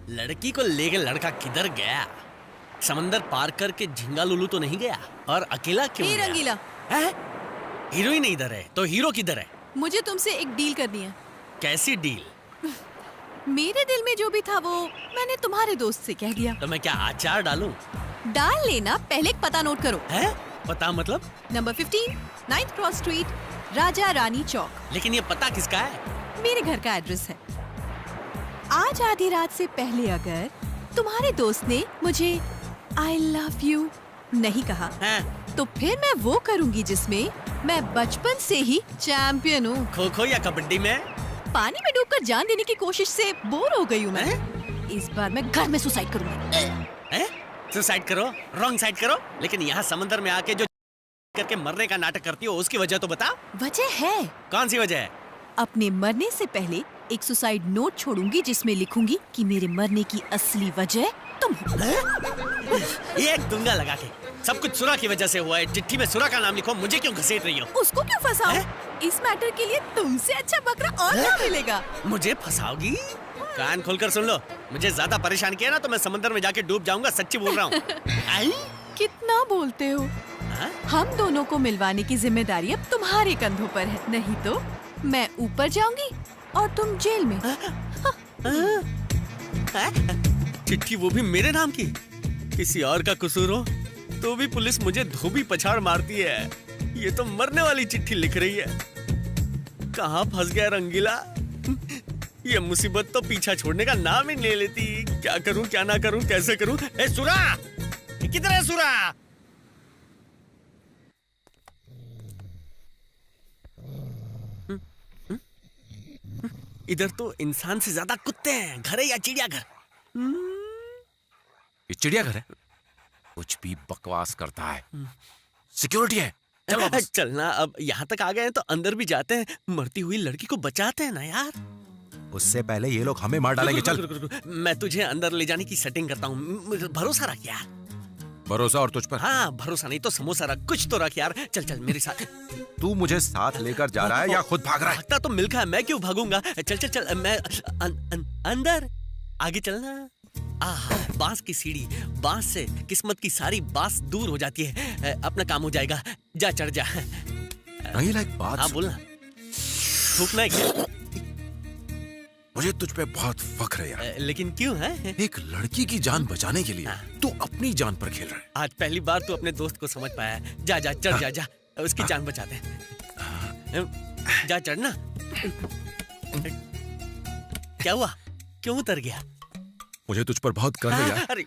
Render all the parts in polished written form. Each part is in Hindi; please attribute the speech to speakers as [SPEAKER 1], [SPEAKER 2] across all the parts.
[SPEAKER 1] लड़की को लेके लड़का किधर गया? समंदर पार करके झिंगा लुलू तो नहीं गया? और अकेला क्यों
[SPEAKER 2] हे
[SPEAKER 1] गया?
[SPEAKER 2] रंगीला,
[SPEAKER 1] हैं? हीरोइन इधर है तो हीरो किधर है?
[SPEAKER 2] मुझे तुमसे एक डील करनी है।
[SPEAKER 1] कैसी डील?
[SPEAKER 2] मेरे दिल में जो भी था वो मैंने तुम्हारे दोस्त से कह दिया।
[SPEAKER 1] तो मैं क्या आचार डालूं?
[SPEAKER 2] डाल लेना, पहले एक पता नोट करो।
[SPEAKER 1] है? पता मतलब?
[SPEAKER 2] Number 15, 9th cross street, Raja Rani चौक।
[SPEAKER 1] लेकिन ये पता किसका है?
[SPEAKER 2] मेरे घर का एड्रेस है। आज आधी रात से पहले अगर तुम्हारे दोस्त ने मुझे आई लव यू नहीं कहा,
[SPEAKER 1] हैं?
[SPEAKER 2] तो फिर मैं वो करूंगी जिसमें मैं बचपन से ही चैंपियन हूँ।
[SPEAKER 1] खो खो या कबड्डी में?
[SPEAKER 2] पानी में डूबकर जान देने की कोशिश से बोर हो गई हूँ मैं। इस बार मैं घर में सुसाइड करूंगी।
[SPEAKER 1] हैं? सुसाइड करो, रॉन्ग साइड करो। लेकिन यहाँ समंदर में आके जो करके मरने का नाटक करती हो उसकी वजह तो बता।
[SPEAKER 2] वजह है,
[SPEAKER 1] कौन सी वजह है?
[SPEAKER 2] अपने मरने से पहले एक सुसाइड नोट छोड़ूंगी जिसमें लिखूंगी कि मेरे मरने की असली वजह तुम हो।
[SPEAKER 1] एक दूंगा लगा के। सब कुछ सुरा की वजह से हुआ है। चिट्ठी में सुरा का नाम लिखो, मुझे क्यों घसीट रही हो?
[SPEAKER 2] उसको क्यों फंसाऊं? इस मैटर के लिए तुमसे अच्छा बकरा और क्या मिलेगा?
[SPEAKER 1] मुझे फंसाओगी? कान खोलकर सुन लो, मुझे ज्यादा परेशान किया ना तो मैं समंदर में जाके डूब जाऊंगा। सच्ची बोल रहा हूँ। आई?
[SPEAKER 2] कितना बोलते हो?
[SPEAKER 1] हाँ?
[SPEAKER 2] हम दोनों को मिलवाने की जिम्मेदारी अब तुम्हारे कंधों पर है, नहीं तो मैं ऊपर जाऊंगी और तुम जेल में।
[SPEAKER 1] चिट्ठी वो भी मेरे नाम की? किसी और का कसूर हो तो भी पुलिस मुझे धोबी पछाड़ मारती है। ये तो मरने वाली चिट्ठी लिख रही है। कहाँ फंस गया रंगीला? ये मुसीबत तो पीछा छोड़ने का नाम ही नहीं लेती। क्या करूं, क्या ना करूं, कैसे करूं? ए सुरा, किधर है सुरा? इधर तो इंसान से ज्यादा कुत्ते हैं। घर है या चिड़ियाघर?
[SPEAKER 3] ये चिड़ियाघर है? कुछ भी बकवास करता है। सिक्योरिटी है, चल वापस।
[SPEAKER 1] चलना, अब यहाँ तक आ गए हैं तो अंदर भी जाते हैं। मरती हुई लड़की को बचाते हैं ना यार।
[SPEAKER 3] उससे पहले ये लोग हमें मार डालेंगे। चल।
[SPEAKER 1] रुक। मैं तुझे अंदर ले जाने की सेटिंग करता हूँ। भरोसा रख यार।
[SPEAKER 3] भरोसा और तुझ पर?
[SPEAKER 1] हाँ, भरोसा नहीं तो समोसा रख, कुछ तो रख यार। चल मेरे साथ।
[SPEAKER 3] तू मुझे साथ लेकर जा रहा है या खुद भाग रहा है?
[SPEAKER 1] भागता तो मिल्खा है, मैं क्यों भागूंगा? चल मैं अंदर। आगे चलना। बांस की सीढ़ी, बांस से किस्मत की सारी बांस दूर हो जाती है। अपना काम हो जाएगा। जा, चढ़ जा।
[SPEAKER 3] नहीं, लाइक बात।
[SPEAKER 1] हाँ बोलना। थूकना है क्या?
[SPEAKER 3] मुझे तुझ पे बहुत फख्र है यार।
[SPEAKER 1] लेकिन क्यों है?
[SPEAKER 3] एक लड़की की जान बचाने के लिए तू अपनी जान पर खेल रहा है।
[SPEAKER 1] आज पहली बार तू अपने दोस्त को समझ पाया है। जा चढ़ जा। उसकी जान बचाते हैं। जा चढ़ना। क्या हुआ? क्यों उतर गया?
[SPEAKER 3] मुझे तुझ पर बहुत गर्व है यार।
[SPEAKER 1] अरे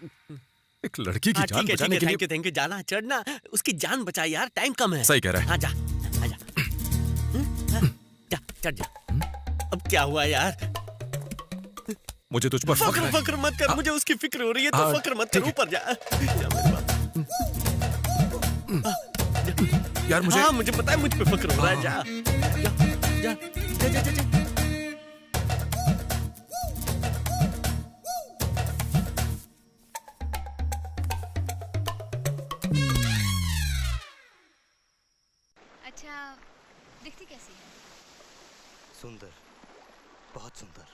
[SPEAKER 3] एक लड़की की जान बचाने के लिए।
[SPEAKER 1] Thank you. जाना, चढ़ना, उसकी जान बचा यार। टाइम कम है।
[SPEAKER 3] सही कह रहा है।
[SPEAKER 1] हाँ जा। जा, चढ़ जा। अब क्या हुआ यार?
[SPEAKER 3] मुझे तुझ पर फख्र है।
[SPEAKER 1] फक्र मत कर। मुझे उसकी फिक्र हो रही है तो फक्र मत कर। ऊपर जा।
[SPEAKER 3] यार
[SPEAKER 1] मुझे पता है मुझ पे फक्र हो रहा है। जा।
[SPEAKER 4] अच्छा, दिखती कैसी है?
[SPEAKER 5] सुंदर, बहुत सुंदर,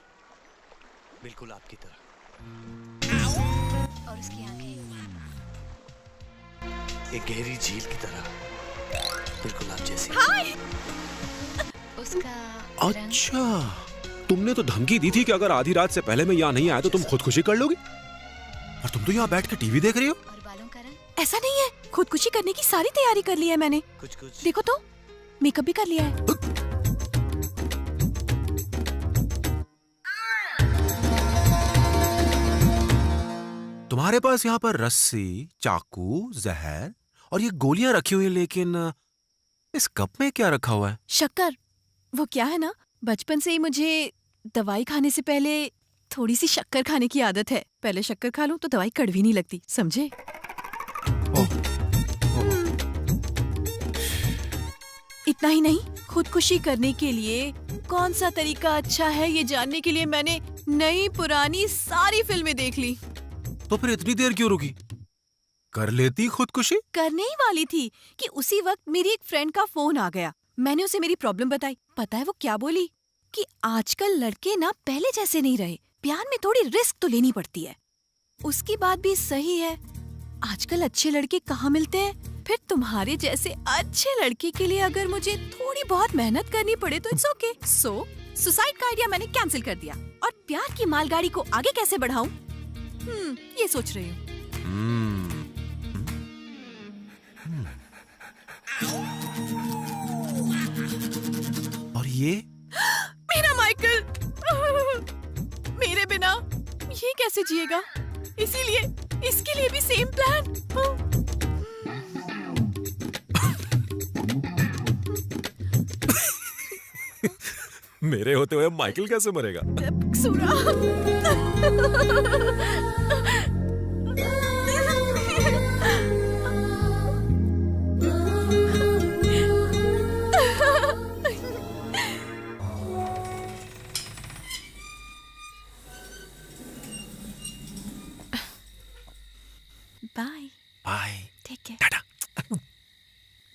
[SPEAKER 5] बिल्कुल आपकी तरह।
[SPEAKER 4] और उसकी आंखें?
[SPEAKER 5] एक गहरी झील की तरह, बिल्कुल आप जैसी।
[SPEAKER 4] उसका रंग?
[SPEAKER 6] अच्छा, तुमने तो धमकी दी थी कि अगर आधी रात से पहले मैं यहाँ नहीं आया तो तुम खुदकुशी कर लोगी, और तुम तो यहाँ बैठ के टीवी देख रही हो।
[SPEAKER 4] और बालों का रंग?
[SPEAKER 2] ऐसा नहीं है, खुदकुशी करने की सारी तैयारी कर ली है मैंने।
[SPEAKER 5] कुछ
[SPEAKER 2] देखो तो, मेकअप भी कर लिया है।
[SPEAKER 6] तुम्हारे पास यहाँ पर रस्सी, चाकू, जहर और ये गोलियां रखी हुई हैं, लेकिन इस कप में क्या रखा हुआ है?
[SPEAKER 2] शक्कर। वो क्या है ना, बचपन से ही मुझे दवाई खाने से पहले थोड़ी सी शक्कर खाने की आदत है। पहले शक्कर खा लूं तो दवाई कड़वी नहीं लगती, समझे? इतना ही नहीं, खुदकुशी करने के लिए कौन सा तरीका अच्छा है ये जानने के लिए मैंने नई पुरानी सारी फिल्में देख ली।
[SPEAKER 6] तो फिर इतनी देर क्यों रुकी? कर लेती खुदकुशी।
[SPEAKER 2] करने ही वाली थी कि उसी वक्त मेरी एक फ्रेंड का फोन आ गया। मैंने उसे मेरी प्रॉब्लम बताई। पता है वो क्या बोली? कि आजकल लड़के ना पहले जैसे नहीं रहे, प्यार में थोड़ी रिस्क तो लेनी पड़ती है। उसकी बात भी सही है, आजकल अच्छे लड़के कहाँ मिलते हैं। फिर तुम्हारे जैसे अच्छे लड़के के लिए अगर मुझे थोड़ी बहुत मेहनत करनी पड़े तो इट्स ओके। सो सुसाइड का आइडिया मैंने कैंसिल कर दिया और प्यार की मालगाड़ी को आगे कैसे बढ़ाऊं, ये सोच रही हूँ।
[SPEAKER 6] और ये
[SPEAKER 2] मेरा माइकल मेरे बिना ये कैसे जिएगा, इसीलिए इसके लिए भी सेम प्लान।
[SPEAKER 6] मेरे होते हुए माइकल कैसे मरेगा?
[SPEAKER 2] Sura bye
[SPEAKER 6] bye.
[SPEAKER 2] Take care.
[SPEAKER 6] टाटा।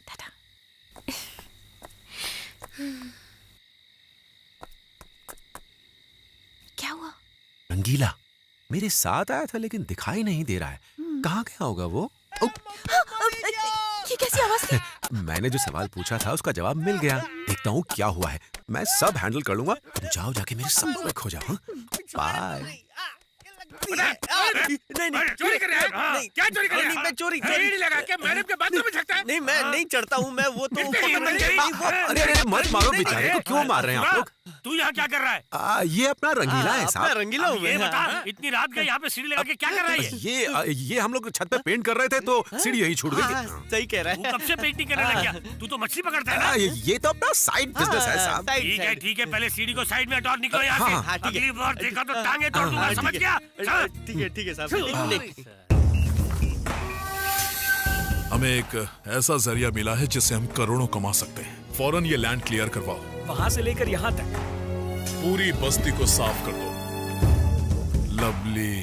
[SPEAKER 2] टाटा। क्या हुआ?
[SPEAKER 6] रंगीला मेरे साथ आया था लेकिन दिखाई नहीं दे रहा है। कहाँ गया होगा वो?
[SPEAKER 2] ये कैसी आवाज थी?
[SPEAKER 6] मैंने जो सवाल पूछा था उसका जवाब मिल गया। देखता हूँ क्या हुआ है। मैं सब हैंडल कर लूंगा। तुम जाओ जाके मेरे सपनों में खो जाओ। बाय।
[SPEAKER 1] नहीं
[SPEAKER 3] चोरी कर रहा है?
[SPEAKER 1] नहीं,
[SPEAKER 3] क्या चोरी कर रहा है?
[SPEAKER 1] नहीं, मैं चोरी
[SPEAKER 3] रेडी लगा के मैडम के बाथरूम में झकता है?
[SPEAKER 1] नहीं, मैं नहीं चढ़ता हूँ। मैं वो तो
[SPEAKER 6] अरे अरे मत मारो बेचारे को, क्यों मार रहे हैं आप लोग?
[SPEAKER 3] तू यहाँ क्या कर रहा है?
[SPEAKER 6] ये अपना रंगीला है
[SPEAKER 1] अपना
[SPEAKER 6] साहब।
[SPEAKER 1] रंगीला हूँ
[SPEAKER 3] ये
[SPEAKER 1] मैं।
[SPEAKER 3] बता, इतनी रात का यहाँ पे सीढ़ी लगा के क्या कर रहा है ये?
[SPEAKER 6] ये हम लोग छत पे पेंट कर रहे थे तो सीढ़ी यही छूट गई।
[SPEAKER 1] सही कह रहा
[SPEAKER 3] तू
[SPEAKER 1] है।
[SPEAKER 3] कब से पेंटिंग करने लग गया? तू तो मछली पकड़ता है ना?
[SPEAKER 6] ये तो अपना साइड बिजनेस है साहब।
[SPEAKER 3] ठीक है, पहले सीढ़ी को साइड में हटो और निकलो यहाँ
[SPEAKER 6] हाँ,
[SPEAKER 3] से। अगली बार देखा तो टांगे तोड़ दूंगा, समझ गया? चल।
[SPEAKER 1] ठीक है साहब।
[SPEAKER 7] हमें एक ऐसा जरिया मिला है जिससे हम करोड़ों कमा सकते हैं। फौरन ये लैंड क्लियर करवाओ।
[SPEAKER 8] वहां से लेकर यहाँ तक
[SPEAKER 7] पूरी बस्ती को साफ कर दो। लवली,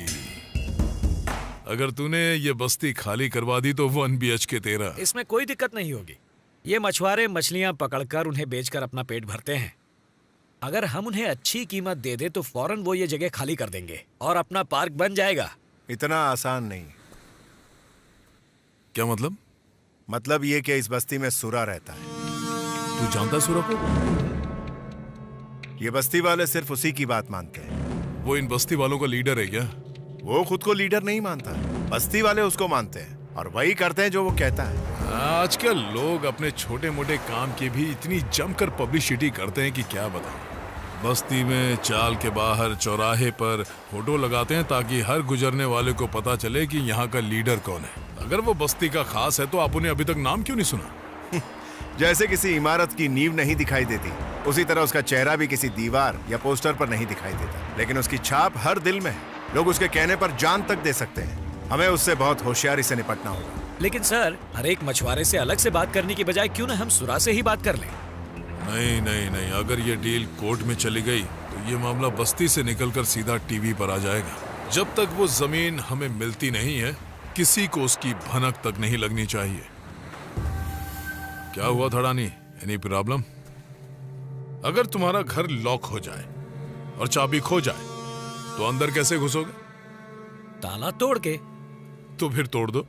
[SPEAKER 7] अगर तूने ये बस्ती खाली करवा दी तो 1 BHK तेरा।
[SPEAKER 8] इसमें कोई दिक्कत नहीं होगी। ये मछुआरे मछलियां पकड़कर उन्हें बेचकर अपना पेट भरते हैं। अगर हम उन्हें अच्छी कीमत दे दे तो फौरन वो ये जगह खाली कर देंगे और अपना पार्क बन जाएगा।
[SPEAKER 9] इतना आसान नहीं।
[SPEAKER 7] क्या मतलब?
[SPEAKER 9] मतलब ये कि इस बस्ती में सुरा रहता है।
[SPEAKER 7] तू जानता सुरा को?
[SPEAKER 9] ये बस्ती वाले सिर्फ उसी की बात मानते हैं।
[SPEAKER 7] वो इन बस्ती वालों का लीडर है क्या?
[SPEAKER 9] वो खुद को लीडर नहीं मानता, बस्ती वाले उसको मानते हैं और वही करते हैं जो वो कहता है।
[SPEAKER 7] आजकल लोग अपने छोटे मोटे काम की भी इतनी जमकर पब्लिसिटी करते हैं कि क्या बताऊं। बस्ती में चाल के बाहर चौराहे पर फोटो लगाते हैं ताकि हर गुजरने वाले को पता चले कि यहाँ का लीडर कौन है। अगर वो बस्ती का खास है तो आपने अभी तक नाम क्यों नहीं सुना?
[SPEAKER 9] जैसे किसी इमारत की नींव नहीं दिखाई देती, उसी तरह उसका चेहरा भी किसी दीवार या पोस्टर पर नहीं दिखाई देता, लेकिन उसकी छाप हर दिल में है। लोग उसके कहने पर जान तक दे सकते हैं। हमें उससे बहुत होशियारी से निपटना होगा।
[SPEAKER 8] लेकिन सर, हर एक मछुआरे से अलग से बात करने की बजाय क्यों ना हम सुरा से ही बात कर लें?
[SPEAKER 7] नहीं, अगर ये डील कोर्ट में चली गई तो ये मामला बस्ती से निकलकर सीधा टीवी पर आ जाएगा। जब तक वो जमीन हमें मिलती नहीं है, किसी को उसकी भनक तक नहीं लगनी चाहिए। क्या हुआ थड़ानी? Any problem? अगर तुम्हारा घर लॉक हो जाए और चाबी खो जाए तो अंदर कैसे घुसोगे?
[SPEAKER 8] ताला तोड़ के।
[SPEAKER 7] तो फिर तोड़ दो।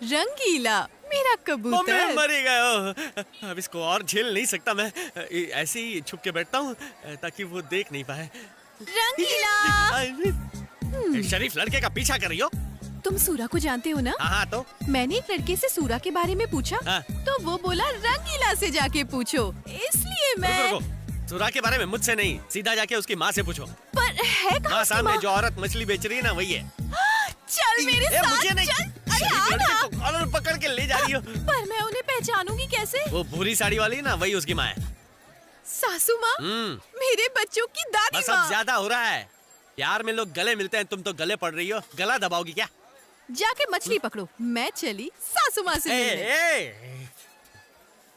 [SPEAKER 2] रंगीला मेरा कबूतर।
[SPEAKER 1] मरी गया। अब इसको और झेल नहीं सकता मैं। ऐसे ही छुप के बैठता हूँ ताकि वो देख नहीं पाए।
[SPEAKER 2] रंगीला,
[SPEAKER 1] शरीफ लड़के का पीछा कर रही हो?
[SPEAKER 2] तुम सूरा को जानते हो ना?
[SPEAKER 1] हाँ तो
[SPEAKER 2] मैंने एक लड़के से सूरा के बारे में पूछा
[SPEAKER 1] हाँ।
[SPEAKER 2] तो वो बोला रंगीला से जाके पूछो, इसलिए मैं।
[SPEAKER 1] रुको, सूरा के बारे में मुझसे नहीं, सीधा जाके उसकी माँ से पूछो।
[SPEAKER 2] पर है कहाँ
[SPEAKER 1] हाँ,
[SPEAKER 2] उसकी
[SPEAKER 1] सामने
[SPEAKER 2] माँ?
[SPEAKER 1] जो औरत मछली बेच रही है ना, वही है।
[SPEAKER 2] चल मेरे साथ
[SPEAKER 1] मुझे नहीं,
[SPEAKER 2] चल। अरे
[SPEAKER 1] शरीफ
[SPEAKER 2] आ
[SPEAKER 1] लड़के
[SPEAKER 2] ना।
[SPEAKER 1] को कॉलर पकड़ के ले जा रही हो।
[SPEAKER 2] पर मैं उन्हें पहचानूंगी कैसे?
[SPEAKER 1] वो भूरी साड़ी वाली है ना, वही उसकी माँ है।
[SPEAKER 2] सासू माँ, मेरे बच्चों की दादी
[SPEAKER 1] बस अब
[SPEAKER 2] माँ।
[SPEAKER 1] ज्यादा हो रहा है। प्यार में लोग गले मिलते हैं, तुम तो गले पड़ रही हो। गला दबाओगी क्या?
[SPEAKER 2] जाके मछली पकड़ो, मैं चली सासू माँ से मिलने।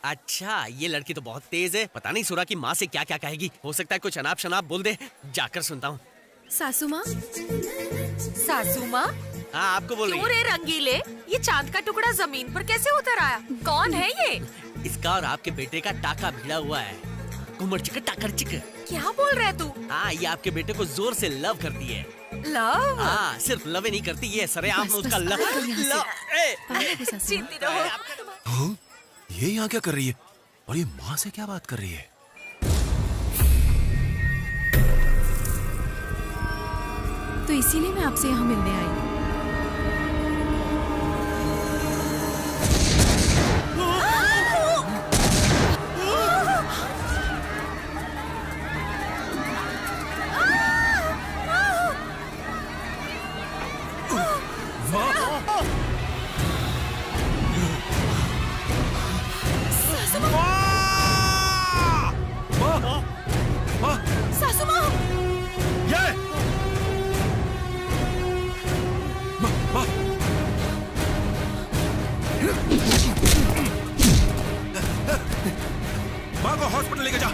[SPEAKER 1] अच्छा, ये लड़की तो बहुत तेज है। पता नहीं सूरा की माँ से क्या क्या कहेगी। हो सकता है कुछ अनाप शनाप बोल दे। जाकर सुनता हूँ।
[SPEAKER 2] सासू माँ,
[SPEAKER 10] सासू माँ,
[SPEAKER 1] हाँ, आपको बोल रही
[SPEAKER 10] क्यों
[SPEAKER 1] है।
[SPEAKER 10] रे रंगीले, ये चांद का टुकड़ा जमीन पर कैसे उतर आया? कौन है ये?
[SPEAKER 1] इसका और आपके बेटे का टाका भिड़ा हुआ है। कुमर चिक टाकर चिक।
[SPEAKER 10] क्या बोल रहा है तू?
[SPEAKER 1] हाँ, ये आपके बेटे को जोर से लव करती है।
[SPEAKER 10] लव?
[SPEAKER 1] हाँ, सिर्फ लव ही नहीं करती, ये सरेआम में उसका लव।
[SPEAKER 10] जीती रहो।
[SPEAKER 6] हाँ? ये यहाँ क्या कर रही है? और ये माँ से क्या बात कर रही है?
[SPEAKER 2] तो इसीलिए मैं आपसे यहाँ मिलने आई हूँ। सासू माँ!
[SPEAKER 6] माँ को हॉस्पिटल लेके जा।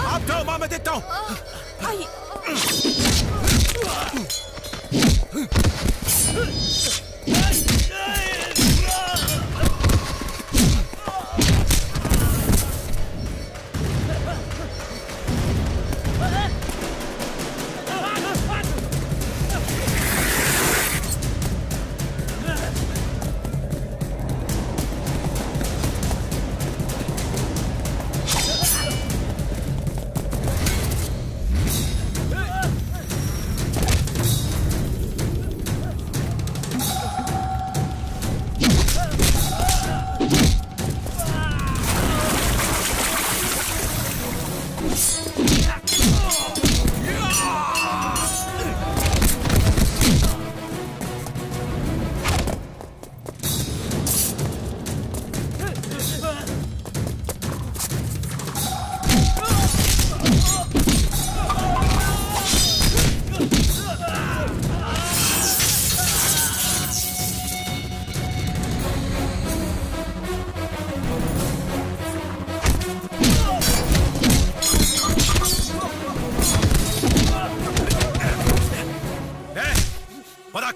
[SPEAKER 6] आप जाओ माँ, मैं देखता हूँ।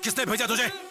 [SPEAKER 6] किसने भेजा तुझे?